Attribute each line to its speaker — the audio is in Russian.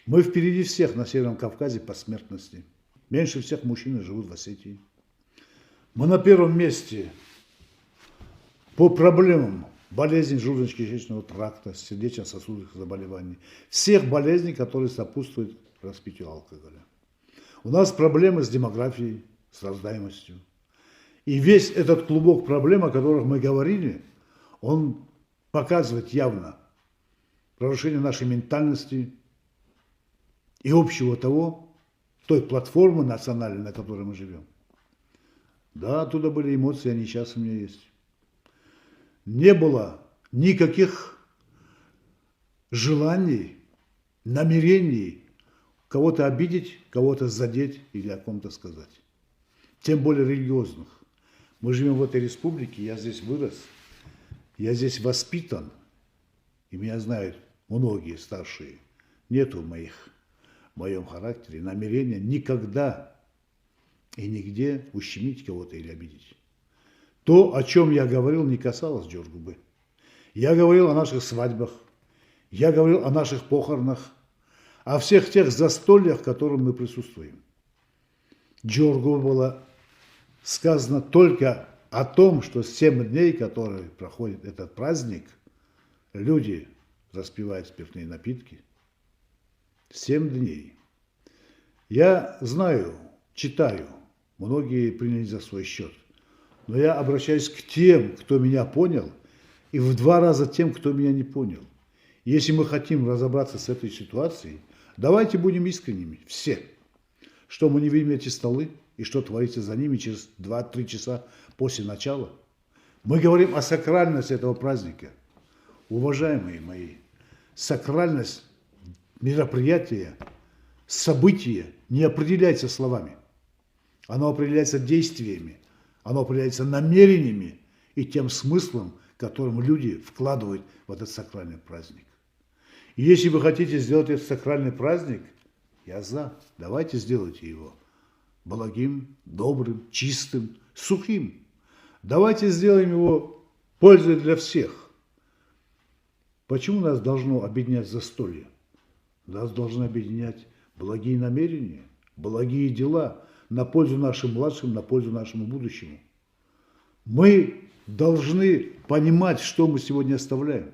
Speaker 1: Мы впереди всех на Северном Кавказе по смертности. Меньше всех мужчин живут в Осетии. Мы на первом месте по проблемам болезней желудочно-кишечного тракта, сердечно-сосудистых заболеваний, всех болезней, которые сопутствуют распитию алкоголя. У нас проблемы с демографией, с рождаемостью. И весь этот клубок проблем, о которых мы говорили, он показывает явно разрушение нашей ментальности и общего той платформы национальной, на которой мы живем. Да, оттуда были эмоции, они сейчас у меня есть. Не было никаких желаний, намерений кого-то обидеть, кого-то задеть или о ком-то сказать. Тем более религиозных. Мы живем в этой республике, я здесь вырос, я здесь воспитан, и меня знают многие старшие. Нету в моем характере намерения никогда и нигде ущемить кого-то или обидеть. То, о чем я говорил, не касалось Джоргубы. Я говорил о наших свадьбах, я говорил о наших похоронах, о всех тех застольях, в которых мы присутствуем. Джоргуба было сказано только о том, что 7 дней, которые проходит этот праздник, люди распивают спиртные напитки. 7 дней. Я знаю, читаю, многие приняли за свой счет. Но я обращаюсь к тем, кто меня понял, и в 2 раза тем, кто меня не понял. Если мы хотим разобраться с этой ситуацией, давайте будем искренними, все. Что мы не видим эти столы, и что творится за ними через 2-3 часа после начала. Мы говорим о сакральности этого праздника. Уважаемые мои, сакральность мероприятия, события не определяется словами. Оно определяется действиями. Оно определяется намерениями и тем смыслом, которым люди вкладывают в этот сакральный праздник. И если вы хотите сделать этот сакральный праздник, я за. Давайте сделайте его благим, добрым, чистым, сухим. Давайте сделаем его пользой для всех. Почему нас должно объединять застолье? Нас должны объединять благие намерения, благие дела, на пользу нашим младшим, на пользу нашему будущему. Мы должны понимать, что мы сегодня оставляем.